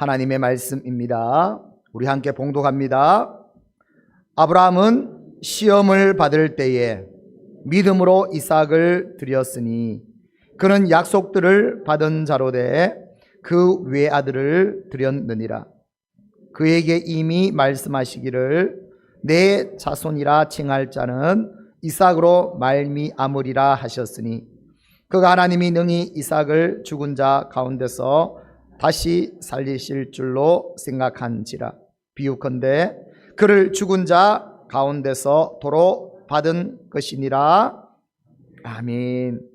하나님의 말씀입니다. 우리 함께 봉독합니다. 아브라함은 시험을 받을 때에 믿음으로 이삭을 드렸으니 그는 약속들을 받은 자로 돼 그 외아들을 드렸느니라. 그에게 이미 말씀하시기를 내 자손이라 칭할 자는 이삭으로 말미암으리라 하셨으니 그가 하나님이 능히 이삭을 죽은 자 가운데서 다시 살리실 줄로 생각한지라. 비유컨대 그를 죽은 자 가운데서 도로 받은 것이니라. 아멘.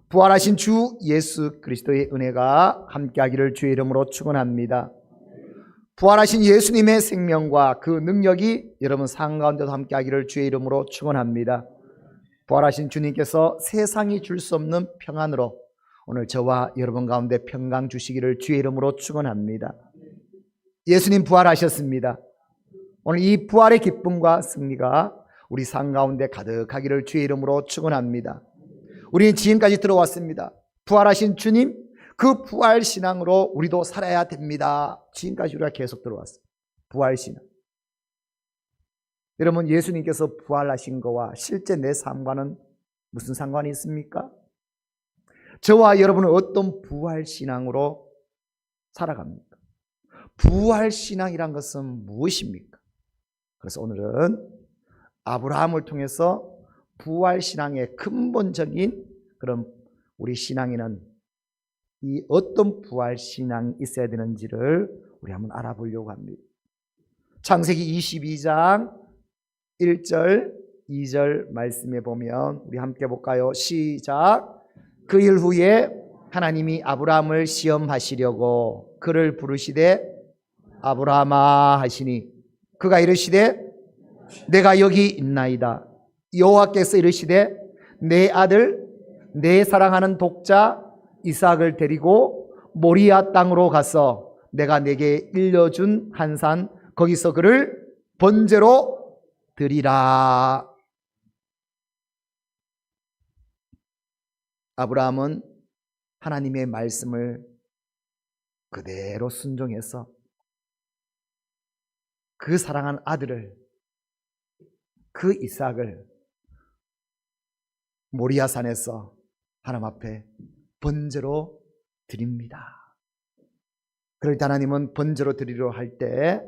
부활하신 주 예수 그리스도의 은혜가 함께하기를 주의 이름으로 축원합니다. 부활하신 예수님의 생명과 그 능력이 여러분 삶 가운데도 함께하기를 주의 이름으로 축원합니다. 부활하신 주님께서 세상이 줄 수 없는 평안으로 오늘 저와 여러분 가운데 평강 주시기를 주의 이름으로 축원합니다. 예수님 부활하셨습니다. 오늘 이 부활의 기쁨과 승리가 우리 삶 가운데 가득하기를 주의 이름으로 축원합니다. 우리는 지금까지 들어왔습니다. 부활하신 주님, 그 부활신앙으로 우리도 살아야 됩니다. 지금까지 우리가 계속 들어왔습니다. 부활신앙. 여러분, 예수님께서 부활하신 거와 실제 내 삶과는 무슨 상관이 있습니까? 저와 여러분은 어떤 부활신앙으로 살아갑니까? 부활신앙이란 것은 무엇입니까? 그래서 오늘은 아브라함을 통해서 부활신앙의 근본적인 그런 우리 신앙에는 이 어떤 부활신앙이 있어야 되는지를 우리 한번 알아보려고 합니다. 창세기 22장 1절 2절 말씀에 보면 우리 함께 볼까요? 시작. 그 일 후에 하나님이 아브라함을 시험하시려고 그를 부르시되 아브라함아 하시니 그가 이르시되 내가 여기 있나이다. 여호와께서 이르시되 내 아들 내 사랑하는 독자 이삭을 데리고 모리아 땅으로 가서 내가 내게 일러준 한 산 거기서 그를 번제로 드리라. 아브라함은 하나님의 말씀을 그대로 순종해서 그 사랑한 아들을, 그 이삭을 모리아산에서 하나님 앞에 번제로 드립니다. 그럴 때 하나님은 번제로 드리려 할 때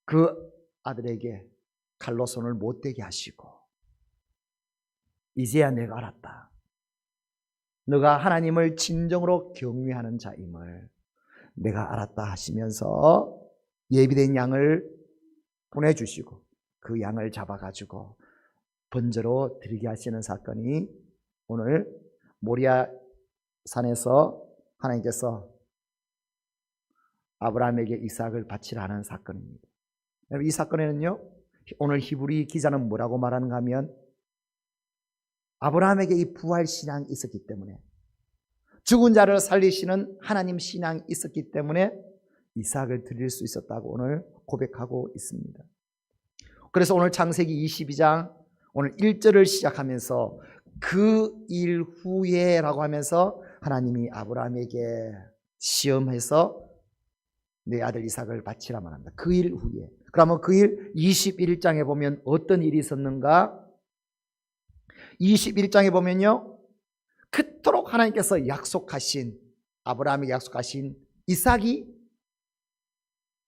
그 아들에게 칼로 손을 못 대게 하시고 이제야 내가 알았다. 너가 하나님을 진정으로 경외하는 자임을 내가 알았다 하시면서 예비된 양을 보내주시고 그 양을 잡아가지고 번제로 드리게 하시는 사건이 오늘 모리아 산에서 하나님께서 아브라함에게 이삭을 바치라는 사건입니다. 이 사건에는요, 오늘 히브리 기자는 뭐라고 말하는가 하면 아브라함에게 이 부활 신앙이 있었기 때문에, 죽은 자를 살리시는 하나님 신앙이 있었기 때문에 이삭을 드릴 수 있었다고 오늘 고백하고 있습니다. 그래서 오늘 창세기 22장 오늘 1절을 시작하면서 그 일 후에 라고 하면서 하나님이 아브라함에게 시험해서 내 아들 이삭을 바치라 말합니다. 그 일 후에. 그러면 그 일 21장에 보면 어떤 일이 있었는가? 21장에 보면요, 그토록 하나님께서 약속하신, 아브라함에게 약속하신 이삭이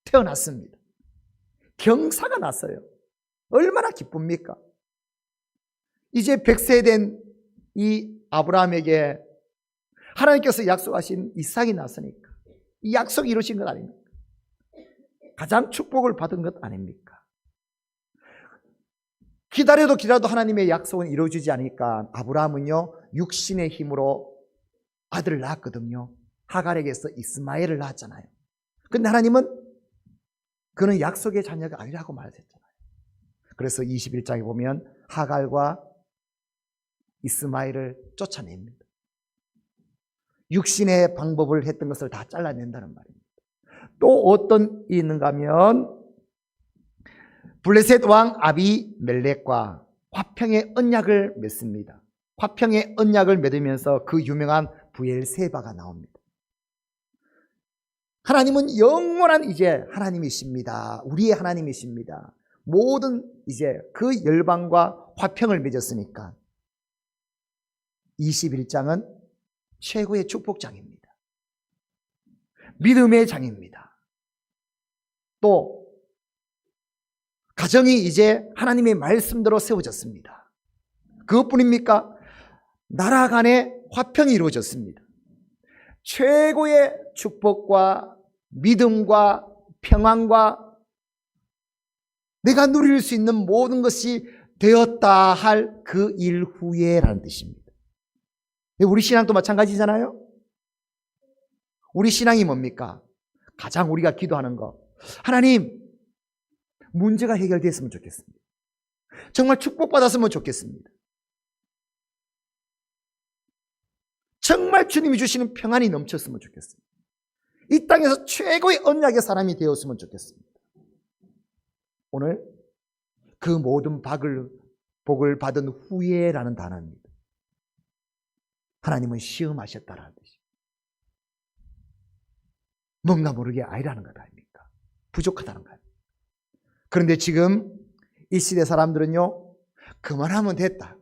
태어났습니다. 경사가 났어요. 얼마나 기쁩니까? 이제 100세 된 이 아브라함에게 하나님께서 약속하신 이삭이 났으니까 이 약속이 이루어진 것 아닙니까? 가장 축복을 받은 것 아닙니까? 기다려도 하나님의 약속은 이루어지지 않으니까 아브라함은요, 육신의 힘으로 아들을 낳았거든요. 하갈에게서 이스마엘을 낳았잖아요. 근데 하나님은 그는 약속의 자녀가 아니라고 말했잖아요. 그래서 21장에 보면 하갈과 이스마엘을 쫓아냅니다. 육신의 방법을 했던 것을 다 잘라낸다는 말입니다. 또 어떤 일이 있는가 하면 블레셋 왕 아비멜렉과 화평의 언약을 맺습니다. 화평의 언약을 맺으면서 그 유명한 부엘세바가 나옵니다. 하나님은 영원한 이제 하나님이십니다. 우리의 하나님이십니다. 모든 이제 그 열방과 화평을 맺었으니까 21장은 최고의 축복장입니다. 믿음의 장입니다. 또 가정이 이제 하나님의 말씀대로 세워졌습니다. 그것뿐입니까? 나라 간의 화평이 이루어졌습니다. 최고의 축복과 믿음과 평안과 내가 누릴 수 있는 모든 것이 되었다 할 그 일 후에라는 뜻입니다. 우리 신앙도 마찬가지잖아요. 우리 신앙이 뭡니까? 가장 우리가 기도하는 거, 하나님 문제가 해결됐으면 좋겠습니다. 정말 축복받았으면 좋겠습니다. 정말 주님이 주시는 평안이 넘쳤으면 좋겠습니다. 이 땅에서 최고의 언약의 사람이 되었으면 좋겠습니다. 오늘 그 모든 복을 받은 후에라는 단어입니다. 하나님은 시험하셨다라는 뜻입니다. 먹나 모르게 아니라는 것 아닙니까? 부족하다는 것 아닙니까? 그런데 지금 이 시대 사람들은요, 그만하면 됐다.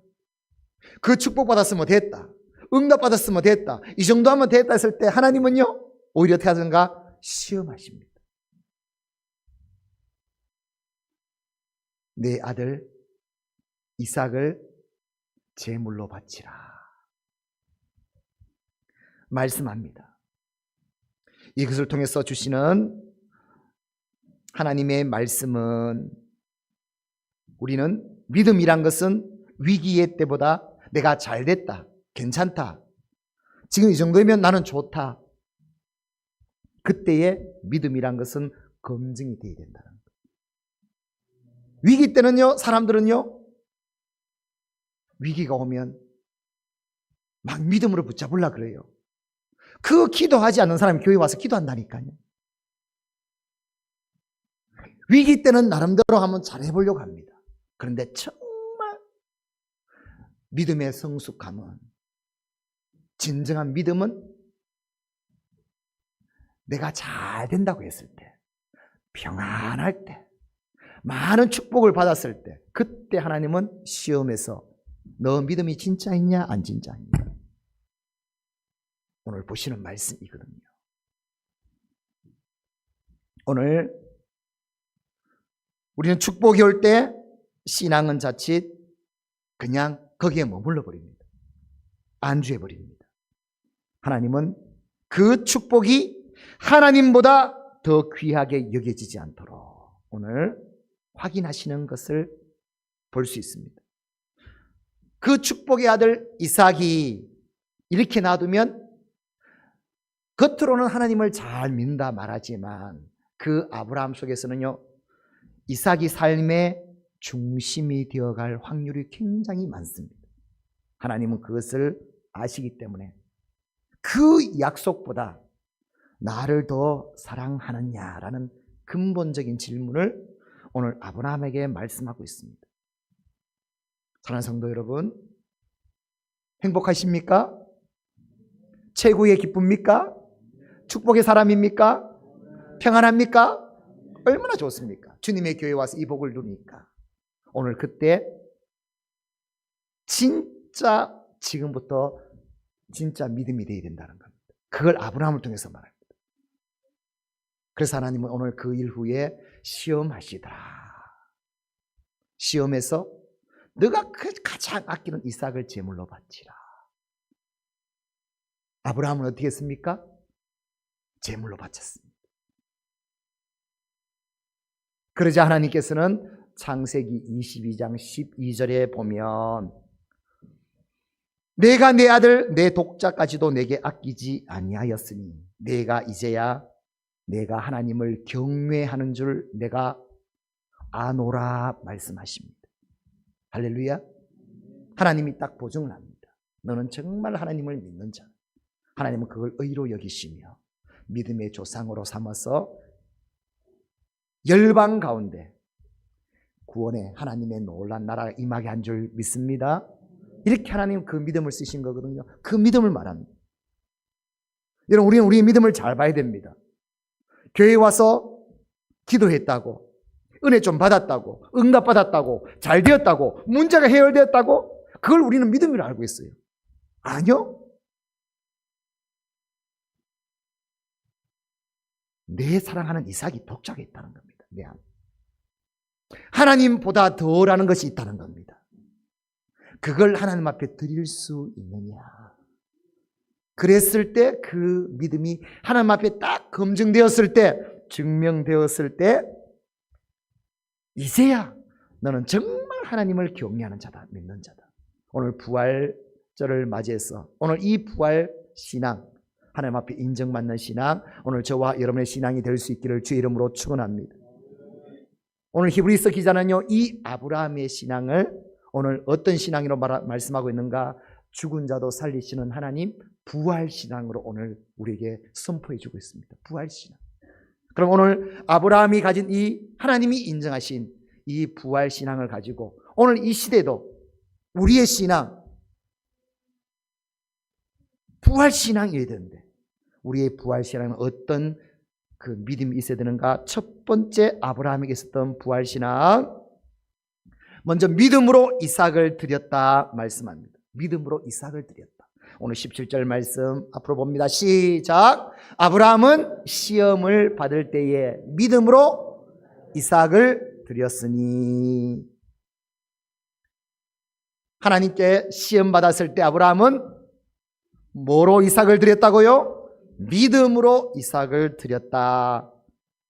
그 축복받았으면 됐다. 응답받았으면 됐다. 이 정도 하면 됐다 했을 때 하나님은요, 오히려 어떻게 하든가 시험하십니다. 내 아들 이삭을 제물로 바치라 말씀합니다. 이것을 통해서 주시는 하나님의 말씀은, 우리는 믿음이란 것은 위기의 때보다 내가 잘됐다, 괜찮다, 지금 이 정도면 나는 좋다, 그때의 믿음이란 것은 검증이 되어야 된다는 거예요. 위기 때는요, 사람들은요, 위기가 오면 막 믿음으로 붙잡으려고 그래요. 그 기도하지 않는 사람이 교회 와서 기도한다니까요. 위기 때는 나름대로 한번 잘해보려고 합니다. 그런데 정말 믿음의 성숙함은, 진정한 믿음은 내가 잘 된다고 했을 때, 평안할 때, 많은 축복을 받았을 때, 그때 하나님은 시험에서 너 믿음이 진짜 있냐 안 진짜 있냐, 오늘 보시는 말씀이거든요. 오늘 우리는 축복이 올 때 신앙은 자칫 그냥 거기에 머물러 버립니다. 안주해 버립니다. 하나님은 그 축복이 하나님보다 더 귀하게 여겨지지 않도록 오늘 확인하시는 것을 볼 수 있습니다. 그 축복의 아들 이삭이 이렇게 놔두면 겉으로는 하나님을 잘 믿는다 말하지만 그 아브라함 속에서는요, 이삭이 삶의 중심이 되어갈 확률이 굉장히 많습니다. 하나님은 그것을 아시기 때문에 그 약속보다 나를 더 사랑하느냐라는 근본적인 질문을 오늘 아브라함에게 말씀하고 있습니다. 사랑하는 성도 여러분, 행복하십니까? 최고의 기쁨입니까? 축복의 사람입니까? 평안합니까? 얼마나 좋습니까? 주님의 교회에 와서 이 복을 누리니까. 오늘 그때 진짜 지금부터 진짜 믿음이 되어야 된다는 겁니다. 그걸 아브라함을 통해서 말합니다. 그래서 하나님은 오늘 그 일 후에 시험하시더라. 시험에서 너가 가장 아끼는 이삭을 제물로 바치라. 아브라함은 어떻게 했습니까? 제물로 바쳤습니다. 그러자 하나님께서는 창세기 22장 12절에 보면 내가 내 아들 내 독자까지도 내게 아끼지 아니하였으니 내가 이제야 내가 하나님을 경외하는 줄 내가 아노라 말씀하십니다. 할렐루야. 하나님이 딱 보증을 합니다. 너는 정말 하나님을 믿는 자. 하나님은 그걸 의로 여기시며 믿음의 조상으로 삼아서 열방 가운데 구원의 하나님의 놀란 나라가 임하게 한 줄 믿습니다. 이렇게 하나님 그 믿음을 쓰신 거거든요. 그 믿음을 말합니다. 여러분, 우리는 우리의 믿음을 잘 봐야 됩니다. 교회에 와서 기도했다고, 은혜 좀 받았다고, 응답받았다고, 잘 되었다고, 문제가 해결되었다고, 그걸 우리는 믿음으로 알고 있어요. 아니요. 내 사랑하는 이삭이 독자가 있다는 겁니다. 내 안에. 하나님보다 더라는 것이 있다는 겁니다. 그걸 하나님 앞에 드릴 수 있느냐. 그랬을 때 그 믿음이 하나님 앞에 딱 검증되었을 때, 증명되었을 때, 이제야 너는 정말 하나님을 경외하는 자다, 믿는 자다. 오늘 부활절을 맞이해서 오늘 이 부활 신앙, 하나님 앞에 인정받는 신앙, 오늘 저와 여러분의 신앙이 될 수 있기를 주의 이름으로 축원합니다. 오늘 히브리서 기자는요, 이 아브라함의 신앙을 오늘 어떤 신앙으로 말씀하고 있는가? 죽은 자도 살리시는 하나님 부활 신앙으로 오늘 우리에게 선포해 주고 있습니다. 부활 신앙. 그럼 오늘 아브라함이 가진 이 하나님이 인정하신 이 부활 신앙을 가지고 오늘 이 시대도 우리의 신앙, 부활 신앙이어야 되는데 우리의 부활 신앙은 어떤 그 믿음이 있어야 되는가? 첫 번째 아브라함에게 있었던 부활 신앙, 먼저 믿음으로 이삭을 드렸다 말씀합니다. 믿음으로 이삭을 드렸다. 오늘 17절 말씀 앞으로 봅니다. 시작. 아브라함은 시험을 받을 때에 믿음으로 이삭을 드렸으니. 하나님께 시험 받았을 때 아브라함은 뭐로 이삭을 드렸다고요? 믿음으로 이삭을 드렸다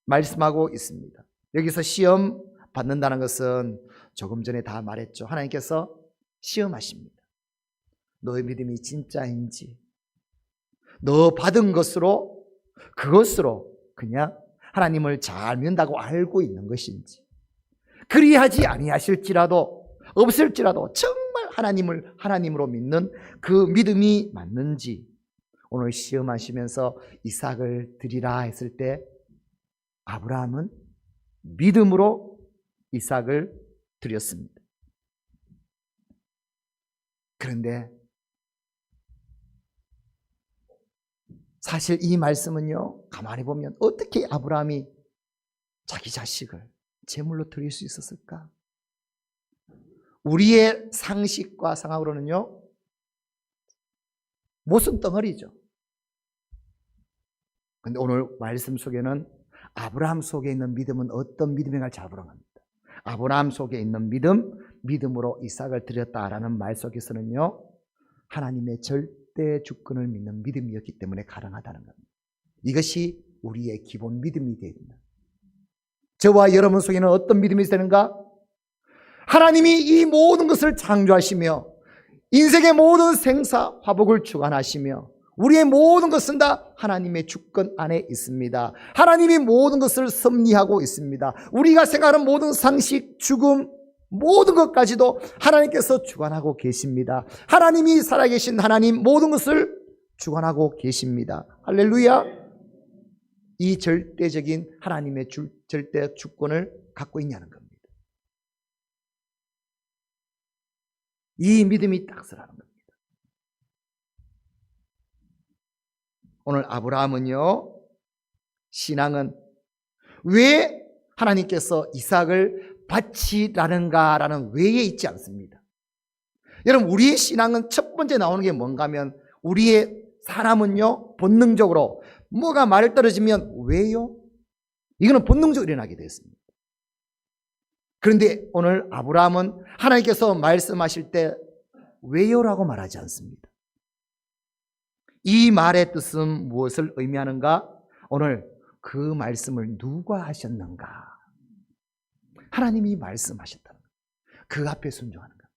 말씀하고 있습니다. 여기서 시험 받는다는 것은 조금 전에 다 말했죠. 하나님께서 시험하십니다. 너의 믿음이 진짜인지, 너 받은 것으로, 그것으로 그냥 하나님을 잘 믿는다고 알고 있는 것인지, 그리하지 아니하실지라도, 없을지라도 정말 하나님을 하나님으로 믿는 그 믿음이 맞는지 오늘 시험하시면서 이삭을 드리라 했을 때 아브라함은 믿음으로 이삭을 드렸습니다. 그런데 사실 이 말씀은요, 가만히 보면 어떻게 아브라함이 자기 자식을 제물로 드릴 수 있었을까? 우리의 상식과 상황으로는요, 모순 덩어리죠. 그런데 오늘 말씀 속에는 아브라함 속에 있는 믿음은 어떤 믿음인가를 잘 보는 겁니다. 아브라함 속에 있는 믿음, 믿음으로 이삭을 드렸다라는 말 속에서는요, 하나님의 절대 주권을 믿는 믿음이었기 때문에 가능하다는 겁니다. 이것이 우리의 기본 믿음이 됩니다. 저와 여러분 속에는 어떤 믿음이 되는가? 하나님이 이 모든 것을 창조하시며 인생의 모든 생사 화복을 주관하시며 우리의 모든 것은 다 하나님의 주권 안에 있습니다. 하나님이 모든 것을 섭리하고 있습니다. 우리가 생각하는 모든 상식, 죽음, 모든 것까지도 하나님께서 주관하고 계십니다. 하나님이 살아계신 하나님 모든 것을 주관하고 계십니다. 할렐루야. 이 절대적인 하나님의 절대 주권을 갖고 있냐는 겁니다. 이 믿음이 딱 서라는 겁니다. 오늘 아브라함은요, 신앙은 왜 하나님께서 이삭을 바치라는가라는 왜에 있지 않습니다. 여러분, 우리의 신앙은 첫 번째 나오는 게 뭔가 하면 우리의 사람은요, 본능적으로 뭐가 말을 떨어지면 왜요? 이거는 본능적으로 일어나게 되었습니다. 그런데 오늘 아브라함은 하나님께서 말씀하실 때 왜요라고 말하지 않습니다. 이 말의 뜻은 무엇을 의미하는가? 오늘 그 말씀을 누가 하셨는가? 하나님이 말씀하셨다는 거예요. 그 앞에 순종하는 겁니다.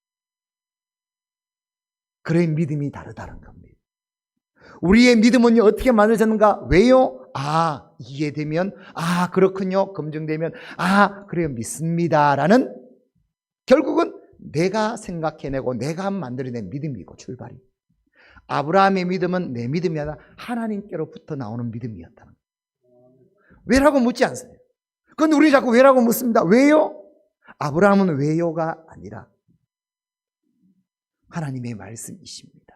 그의 믿음이 다르다는 겁니다. 우리의 믿음은 어떻게 만들어졌는가? 왜요? 이해되면, 그렇군요. 검증되면, 그래요. 믿습니다라는, 결국은 내가 생각해내고 내가 만들어낸 믿음이고 출발이. 아브라함의 믿음은 내 믿음이 아니라 하나님께로부터 나오는 믿음이었다는 거예요. 왜라고 묻지 않습니다. 그런데 우리 자꾸 왜라고 묻습니다. 왜요? 아브라함은 왜요가 아니라 하나님의 말씀이십니다.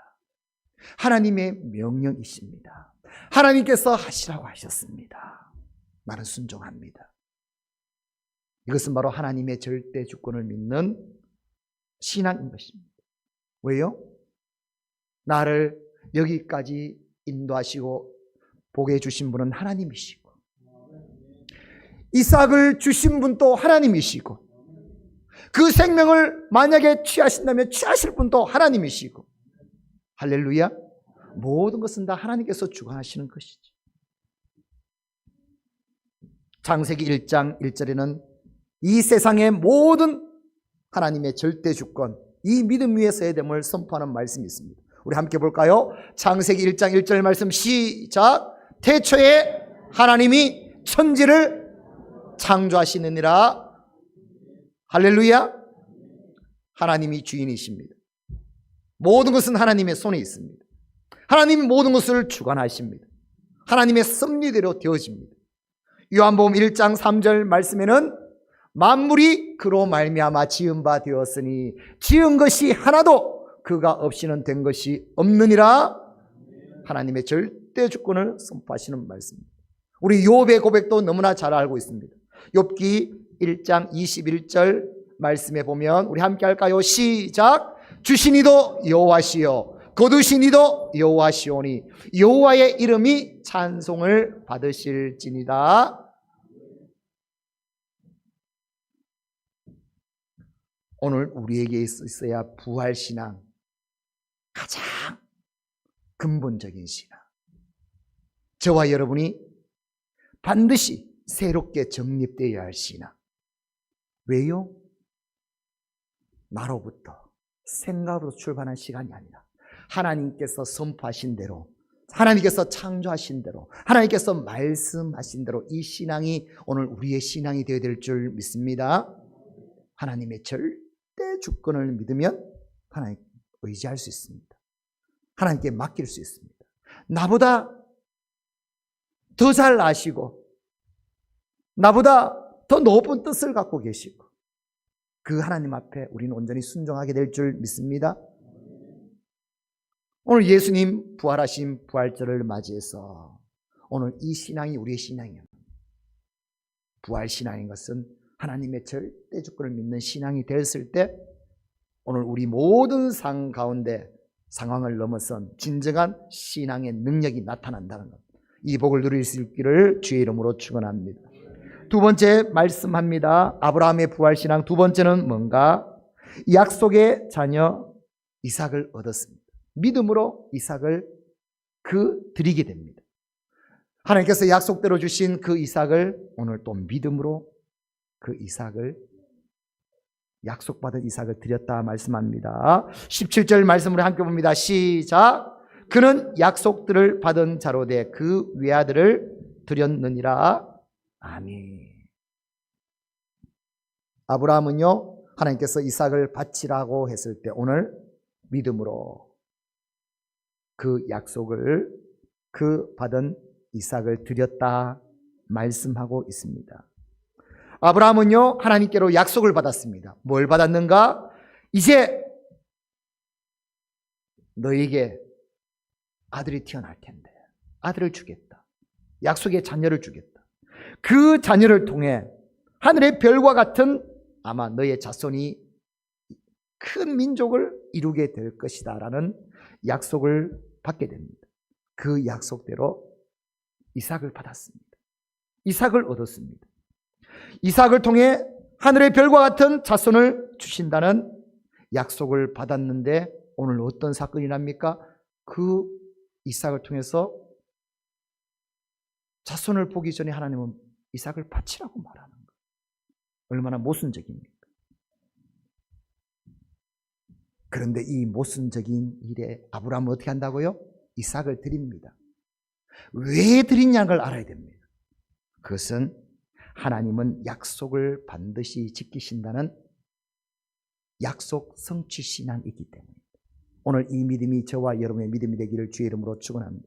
하나님의 명령이십니다. 하나님께서 하시라고 하셨습니다. 나는 순종합니다. 이것은 바로 하나님의 절대 주권을 믿는 신앙인 것입니다. 왜요? 나를 여기까지 인도하시고 보게 해주신 분은 하나님이시고, 이삭을 주신 분도 하나님이시고, 그 생명을 만약에 취하신다면 취하실 분도 하나님이시고, 할렐루야. 모든 것은 다 하나님께서 주관하시는 것이죠. 창세기 1장 1절에는 이 세상의 모든 하나님의 절대 주권, 이 믿음 위에 서야 됨을 선포하는 말씀이 있습니다. 우리 함께 볼까요? 창세기 1장 1절 말씀 시작. 태초에 하나님이 천지를 창조하시느니라. 할렐루야. 하나님이 주인이십니다. 모든 것은 하나님의 손에 있습니다. 하나님이 모든 것을 주관하십니다. 하나님의 섭리대로 되어집니다. 요한복음 1장 3절 말씀에는 만물이 그로 말미암아 지은 바 되었으니 지은 것이 하나도 그가 없이는 된 것이 없느니라. 하나님의 절대 주권을 선포하시는 말씀입니다. 우리 욥의 고백도 너무나 잘 알고 있습니다. 욥기 1장 21절 말씀에 보면 우리 함께 할까요? 시작. 주신 이도 여호와시요 거두신 이도 여호와시오니 여호와의 이름이 찬송을 받으실지니다. 오늘 우리에게 있어야 부활신앙, 가장 근본적인 신앙, 저와 여러분이 반드시 새롭게 정립되어야 할 신앙. 왜요? 나로부터 생각으로 출발한 시간이 아니라 하나님께서 선포하신 대로, 하나님께서 창조하신 대로, 하나님께서 말씀하신 대로 이 신앙이 오늘 우리의 신앙이 되어야 될 줄 믿습니다. 하나님의 절대 주권을 믿으면 하나님 의지할 수 있습니다. 하나님께 맡길 수 있습니다. 나보다 더 잘 아시고 나보다 더 높은 뜻을 갖고 계시고 그 하나님 앞에 우리는 온전히 순종하게 될 줄 믿습니다. 오늘 예수님 부활하신 부활절을 맞이해서 오늘 이 신앙이 우리의 신앙이에요. 부활신앙인 것은 하나님의 절대 주권을 믿는 신앙이 되었을 때 오늘 우리 모든 상황 가운데 상황을 넘어선 진정한 신앙의 능력이 나타난다는 것, 이 복을 누릴 수 있기를 주의 이름으로 축원합니다. 두 번째 말씀합니다. 아브라함의 부활신앙 두 번째는 뭔가? 약속의 자녀 이삭을 얻었습니다. 믿음으로 이삭을 드리게 됩니다. 하나님께서 약속대로 주신 그 이삭을 오늘 또 믿음으로 그 이삭을, 약속받은 이삭을 드렸다 말씀합니다. 17절 말씀으로 함께 봅니다. 시작. 그는 약속들을 받은 자로 돼 그 외아들을 드렸느니라. 아멘. 아브라함은요, 하나님께서 이삭을 바치라고 했을 때 오늘 믿음으로 그 약속을, 그 받은 이삭을 드렸다 말씀하고 있습니다. 아브라함은요, 하나님께로 약속을 받았습니다. 뭘 받았는가? 이제 너에게 아들이 태어날 텐데 아들을 주겠다. 약속의 자녀를 주겠다. 그 자녀를 통해 하늘의 별과 같은 아마 너의 자손이 큰 민족을 이루게 될 것이다 라는 약속을 받게 됩니다. 그 약속대로 이삭을 받았습니다. 이삭을 얻었습니다. 이삭을 통해 하늘의 별과 같은 자손을 주신다는 약속을 받았는데 오늘 어떤 사건이 납니까? 그 이삭을 통해서 자손을 보기 전에 하나님은 이삭을 바치라고 말하는 거예요. 얼마나 모순적입니까? 그런데 이 모순적인 일에 아브라함은 어떻게 한다고요? 이삭을 드립니다. 왜 드리냐는 걸 알아야 됩니다. 그것은 하나님은 약속을 반드시 지키신다는 약속 성취 신앙이기 때문입니다. 오늘 이 믿음이 저와 여러분의 믿음이 되기를 주의 이름으로 축원합니다.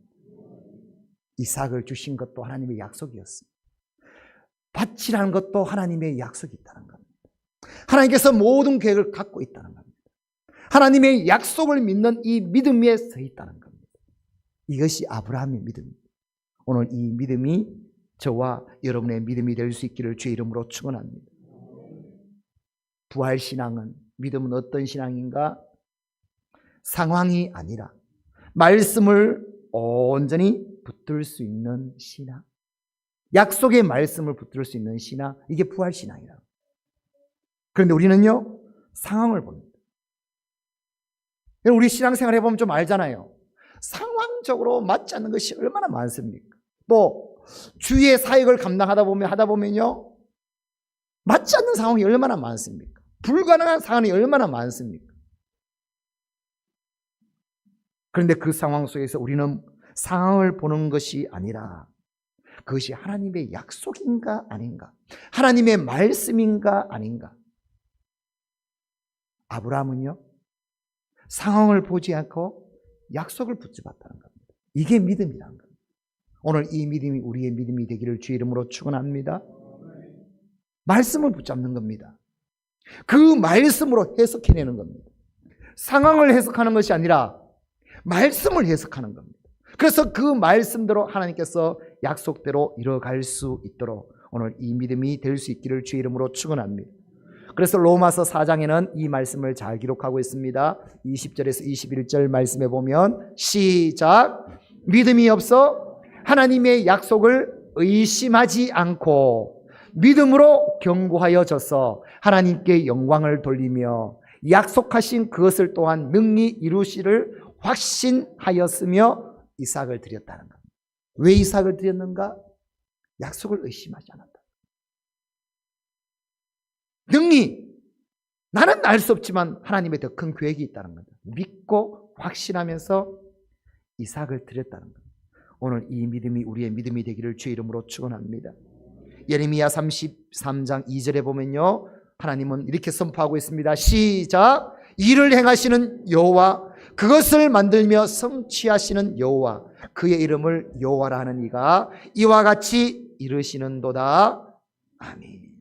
이삭을 주신 것도 하나님의 약속이었습니다. 바치라는 것도 하나님의 약속이 있다는 겁니다. 하나님께서 모든 계획을 갖고 있다는 겁니다. 하나님의 약속을 믿는 이 믿음 위에 서 있다는 겁니다. 이것이 아브라함의 믿음입니다. 오늘 이 믿음이 저와 여러분의 믿음이 될 수 있기를 주의 이름으로 축원합니다. 부활신앙은, 믿음은 어떤 신앙인가? 상황이 아니라 말씀을 온전히 붙들 수 있는 신앙, 약속의 말씀을 붙들 수 있는 신앙, 이게 부활신앙이라. 그런데 우리는요, 상황을 봅니다. 우리 신앙생활 해보면 좀 알잖아요. 상황적으로 맞지 않는 것이 얼마나 많습니까? 또 주위의 사역을 감당하다 보면요, 맞지 않는 상황이 얼마나 많습니까? 불가능한 상황이 얼마나 많습니까? 그런데 그 상황 속에서 우리는 상황을 보는 것이 아니라 그것이 하나님의 약속인가 아닌가, 하나님의 말씀인가 아닌가. 아브라함은요, 상황을 보지 않고 약속을 붙잡았다는 겁니다. 이게 믿음이라는 겁니다. 오늘 이 믿음이 우리의 믿음이 되기를 주의 이름으로 축원합니다. 말씀을 붙잡는 겁니다. 그 말씀으로 해석해내는 겁니다. 상황을 해석하는 것이 아니라 말씀을 해석하는 겁니다. 그래서 그 말씀대로 하나님께서 약속대로 이뤄갈 수 있도록 오늘 이 믿음이 될 수 있기를 주의 이름으로 축원합니다. 그래서 로마서 4장에는 이 말씀을 잘 기록하고 있습니다. 20절에서 21절 말씀에 보면 시작. 믿음이 없어 하나님의 약속을 의심하지 않고 믿음으로 견고하여져서 하나님께 영광을 돌리며 약속하신 그것을 또한 능히 이루시를 확신하였으며 이삭을 드렸다는 겁니다. 왜 이삭을 드렸는가? 약속을 의심하지 않았다. 능히, 나는 알 수 없지만 하나님의 더 큰 계획이 있다는 겁니다. 믿고 확신하면서 이삭을 드렸다는 겁니다. 오늘 이 믿음이 우리의 믿음이 되기를 주의 이름으로 축원합니다. 예레미야 33장 2절에 보면요, 하나님은 이렇게 선포하고 있습니다. 시작. 일을 행하시는 여호와, 그것을 만들며 성취하시는 여호와, 그의 이름을 여호와라 하는 이가 이와 같이 이르시는도다. 아멘.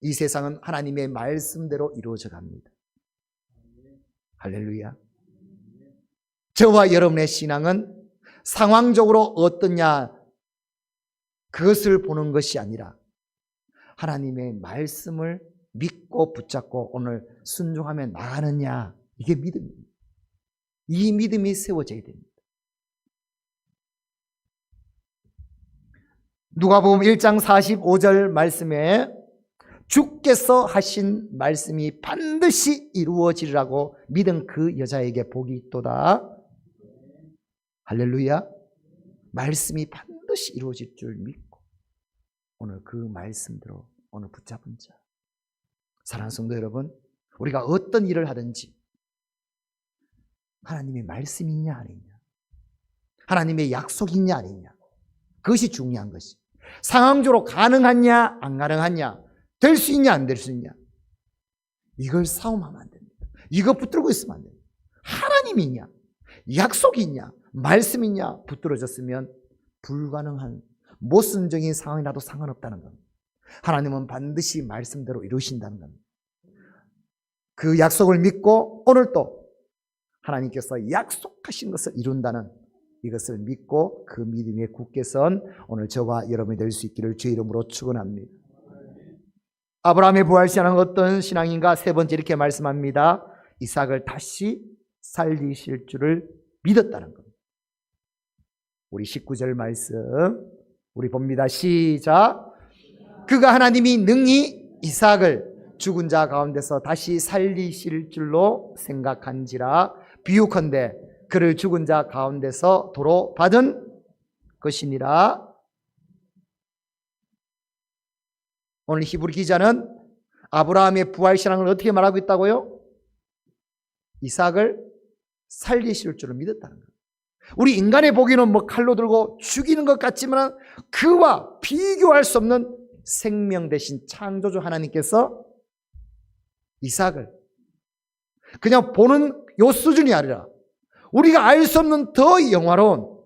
이 세상은 하나님의 말씀대로 이루어져 갑니다. 할렐루야. 저와 여러분의 신앙은 상황적으로 어떠냐, 그것을 보는 것이 아니라 하나님의 말씀을 믿고 붙잡고 오늘 순종하며 나가느냐, 이게 믿음입니다. 이 믿음이 세워져야 됩니다. 누가복음 1장 45절 말씀에 주께서 하신 말씀이 반드시 이루어지리라고 믿은 그 여자에게 복이 있도다. 할렐루야. 말씀이 반드시 이루어질 줄 믿고 오늘 그 말씀대로 오늘 붙잡은 자. 사랑하는 성도 여러분, 우리가 어떤 일을 하든지 하나님의 말씀이 있냐 아니냐, 하나님의 약속이 있냐 아니냐, 그것이 중요한 것이. 상황적으로 가능하냐 안 가능하냐, 될 수 있냐 안 될 수 있냐, 이걸 싸움하면 안 됩니다. 이거 붙들고 있으면 안 됩니다. 하나님이 있냐, 약속이 있냐, 말씀이 있냐 붙들어졌으면 불가능한 모순적인 상황이 나도 상관없다는 겁니다. 하나님은 반드시 말씀대로 이루신다는 겁니다. 그 약속을 믿고 오늘 또 하나님께서 약속하신 것을 이룬다는 이것을 믿고 그 믿음 위에 굳게 선 오늘 저와 여러분이 될 수 있기를 주의 이름으로 축원합니다. 아브라함의 부활신앙은 어떤 신앙인가? 세 번째 이렇게 말씀합니다. 이삭을 다시 살리실 줄을 믿었다는 겁니다. 우리 19절 말씀 우리 봅니다. 시작. 그가 하나님이 능히 이삭을 죽은 자 가운데서 다시 살리실 줄로 생각한지라 비유컨대 그를 죽은 자 가운데서 도로 받은 것이니라. 오늘 히브리 기자는 아브라함의 부활신앙을 어떻게 말하고 있다고요? 이삭을 살리실 줄을 믿었다는 거예요. 우리 인간의 보기는 뭐 칼로 들고 죽이는 것 같지만 그와 비교할 수 없는 생명 대신 창조주 하나님께서 이삭을 그냥 보는 요 수준이 아니라 우리가 알 수 없는 더 영화로운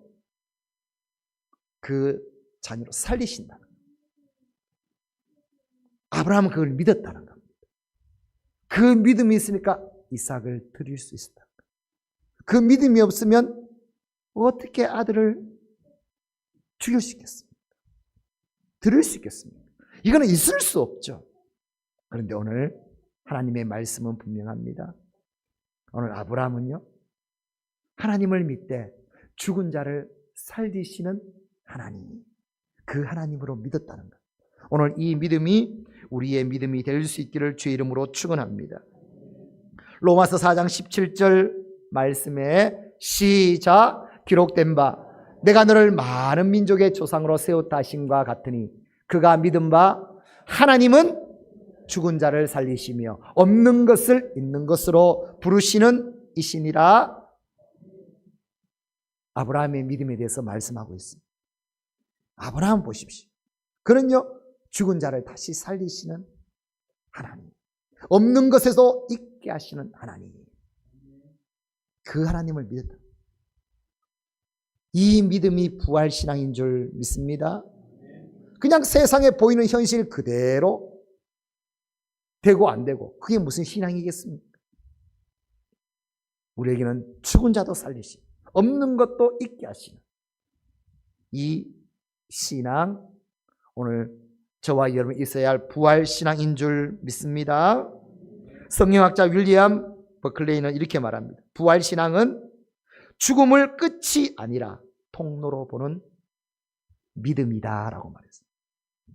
그 자녀로 살리신다는 거예요. 아브라함은 그걸 믿었다는 겁니다. 그 믿음이 있으니까 이삭을 드릴 수 있었다. 그 믿음이 없으면 어떻게 아들을 죽일 수 있겠습니까? 들을 수 있겠습니까? 이거는 있을 수 없죠. 그런데 오늘 하나님의 말씀은 분명합니다. 오늘 아브라함은요, 하나님을 믿되 죽은 자를 살리시는 하나님, 그 하나님으로 믿었다는 것. 오늘 이 믿음이 우리의 믿음이 될 수 있기를 주의 이름으로 축원합니다. 로마서 4장 17절 말씀에 시작 기록된 바 내가 너를 많은 민족의 조상으로 세웠다 하심과 같으니 그가 믿은 바 하나님은 죽은 자를 살리시며 없는 것을 있는 것으로 부르시는 이시니라. 아브라함의 믿음에 대해서 말씀하고 있습니다. 아브라함 보십시오. 그는요, 죽은 자를 다시 살리시는 하나님, 없는 것에서 있게 하시는 하나님, 그 하나님을 믿었다. 이 믿음이 부활신앙인 줄 믿습니다. 그냥 세상에 보이는 현실 그대로 되고 안 되고 그게 무슨 신앙이겠습니까? 우리에게는 죽은 자도 살리시고 없는 것도 있게 하시는 이 신앙, 오늘 저와 여러분 있어야 할 부활신앙인 줄 믿습니다. 성경학자 윌리엄 버클레이는 이렇게 말합니다. 부활신앙은 죽음을 끝이 아니라 통로로 보는 믿음이다 라고 말했어요.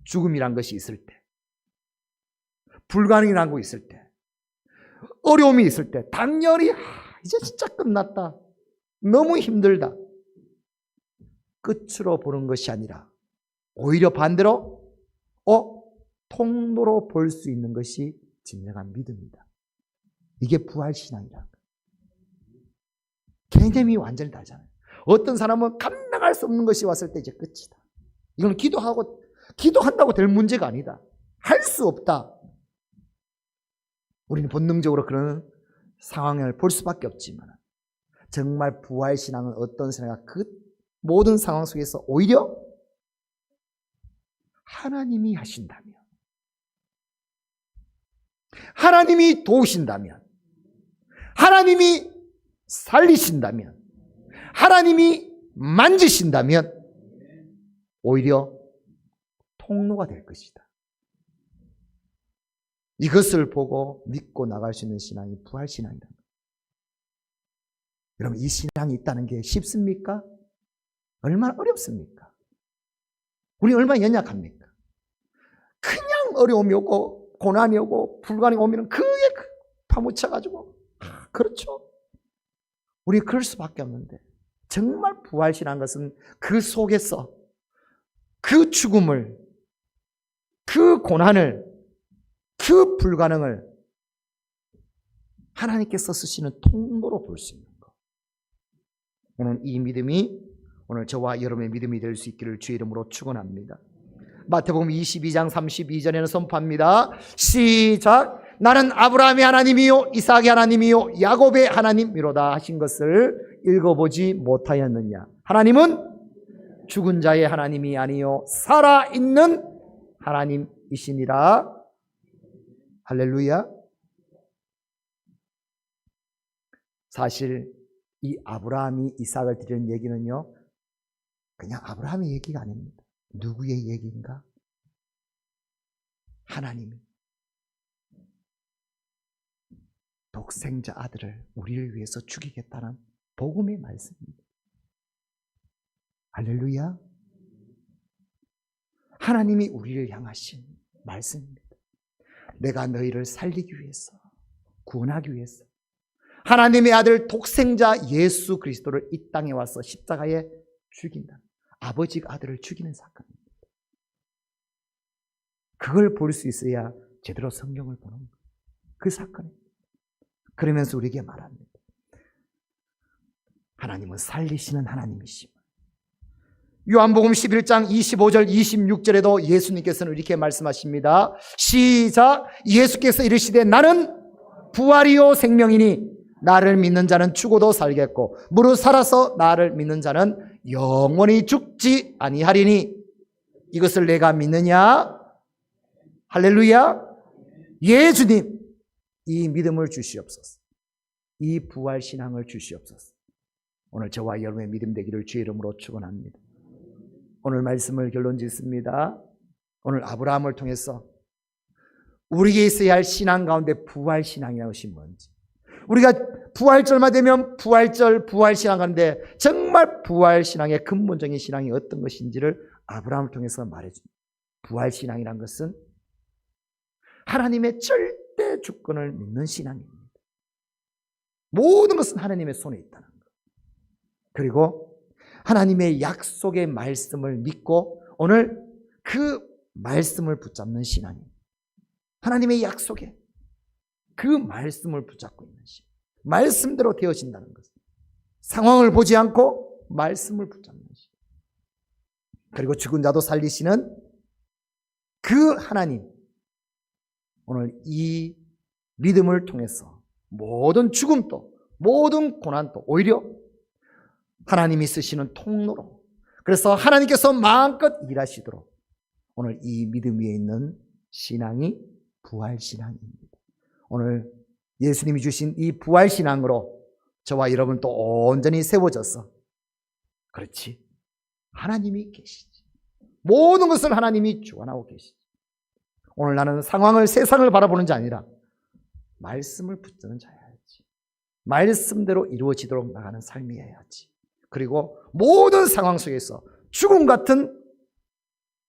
죽음이란 것이 있을 때, 불가능이란 거 있을 때, 어려움이 있을 때 당연히 이제 진짜 끝났다, 너무 힘들다, 끝으로 보는 것이 아니라 오히려 반대로 통로로 볼 수 있는 것이 진정한 믿음이다. 이게 부활신앙이다. 개념이 완전히 다르잖아요. 어떤 사람은 감당할 수 없는 것이 왔을 때 이제 끝이다. 이건 기도한다고 될 문제가 아니다. 할 수 없다. 우리는 본능적으로 그런 상황을 볼 수밖에 없지만 정말 부활신앙은 어떤 사람가 그 모든 상황 속에서 오히려 하나님이 하신다면, 하나님이 도우신다면, 하나님이 살리신다면, 하나님이 만지신다면 오히려 통로가 될 것이다. 이것을 보고 믿고 나갈 수 있는 신앙이 부활신앙이다. 여러분, 이 신앙이 있다는 게 쉽습니까? 얼마나 어렵습니까? 우리 얼마나 연약합니까? 그냥 어려움이 오고 고난이 오고 불가능이 오면 그게 파묻혀가지고 그렇죠. 우리 그럴 수밖에 없는데 정말 부활신앙 것은 그 속에서 그 죽음을, 그 고난을, 그 불가능을 하나님께서 쓰시는 통로로 볼 수 있는 것. 오늘 이 믿음이 오늘 저와 여러분의 믿음이 될 수 있기를 주의 이름으로 축원합니다. 마태복음 22장 32절에는 선포합니다. 시작. 나는 아브라함의 하나님이요 이삭의 하나님이요 야곱의 하나님이로다 하신 것을 읽어보지 못하였느냐. 하나님은 죽은 자의 하나님이 아니요 살아있는 하나님이시니라. 할렐루야. 사실 이 아브라함이 이삭을 드리는 얘기는요, 그냥 아브라함의 얘기가 아닙니다. 누구의 얘기인가? 하나님이 독생자 아들을 우리를 위해서 죽이겠다는 복음의 말씀입니다. 할렐루야. 하나님이 우리를 향하신 말씀입니다. 내가 너희를 살리기 위해서, 구원하기 위해서 하나님의 아들 독생자 예수 그리스도를 이 땅에 와서 십자가에 죽인다. 아버지가 아들을 죽이는 사건입니다. 그걸 볼 수 있어야 제대로 성경을 보는 그 사건입니다. 그러면서 우리에게 말합니다. 하나님은 살리시는 하나님이시고, 요한복음 11장 25절 26절에도 예수님께서는 이렇게 말씀하십니다. 시작. 예수께서 이르시되 나는 부활이요 생명이니 나를 믿는 자는 죽어도 살겠고 무릇 살아서 나를 믿는 자는 영원히 죽지 아니하리니 이것을 내가 믿느냐? 할렐루야. 예 주님, 이 믿음을 주시옵소서. 이 부활신앙을 주시옵소서. 오늘 저와 여러분의 믿음 되기를 주의 이름으로 축원합니다. 오늘 말씀을 결론 짓습니다. 오늘 아브라함을 통해서 우리에게 있어야 할 신앙 가운데 부활신앙이라는 것이 뭔지, 우리가 부활절만 되면 부활신앙 가운데 정말 부활신앙의 근본적인 신앙이 어떤 것인지를 아브라함을 통해서 말해줍니다. 부활신앙이란 것은 하나님의 절대 주권을 믿는 신앙입니다. 모든 것은 하나님의 손에 있다는 것. 그리고 하나님의 약속의 말씀을 믿고 오늘 그 말씀을 붙잡는 신앙입니다. 하나님의 약속에 그 말씀을 붙잡고 있는 신앙. 말씀대로 되어진다는 것. 상황을 보지 않고 말씀을 붙잡는 신앙. 그리고 죽은 자도 살리시는 그 하나님. 오늘 이 믿음을 통해서 모든 죽음도 모든 고난도 오히려 하나님이 쓰시는 통로로, 그래서 하나님께서 마음껏 일하시도록 오늘 이 믿음 위에 있는 신앙이 부활신앙입니다. 오늘 예수님이 주신 이 부활신앙으로 저와 여러분도 온전히 세워져서, 그렇지, 하나님이 계시지, 모든 것을 하나님이 주관하고 계시지. 오늘 나는 상황을, 세상을 바라보는 자 아니라 말씀을 붙드는 자야지. 말씀대로 이루어지도록 나가는 삶이어야지. 그리고 모든 상황 속에서 죽음 같은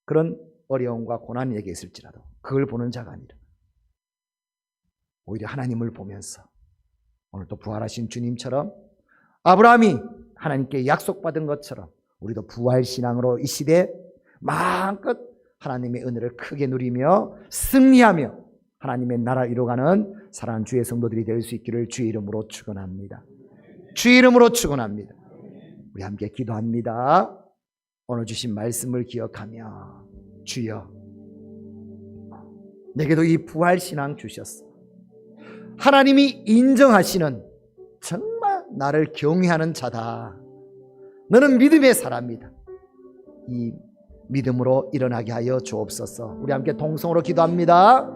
그런 어려움과 고난이 내게 있을지라도 그걸 보는 자가 아니라 오히려 하나님을 보면서 오늘도 부활하신 주님처럼 아브라함이 하나님께 약속받은 것처럼 우리도 부활신앙으로 이 시대에 마음껏 하나님의 은혜를 크게 누리며 승리하며 하나님의 나라를 이루어가는 사랑하는 주의 성도들이 될 수 있기를 주의 이름으로 축원합니다. 주의 이름으로 축원합니다. 우리 함께 기도합니다. 오늘 주신 말씀을 기억하며 주여, 내게도 이 부활신앙 주셨어. 하나님이 인정하시는 정말 나를 경외하는 자다. 너는 믿음의 사람이다. 이 믿음으로 일어나게 하여 주옵소서. 우리 함께 동성으로 기도합니다.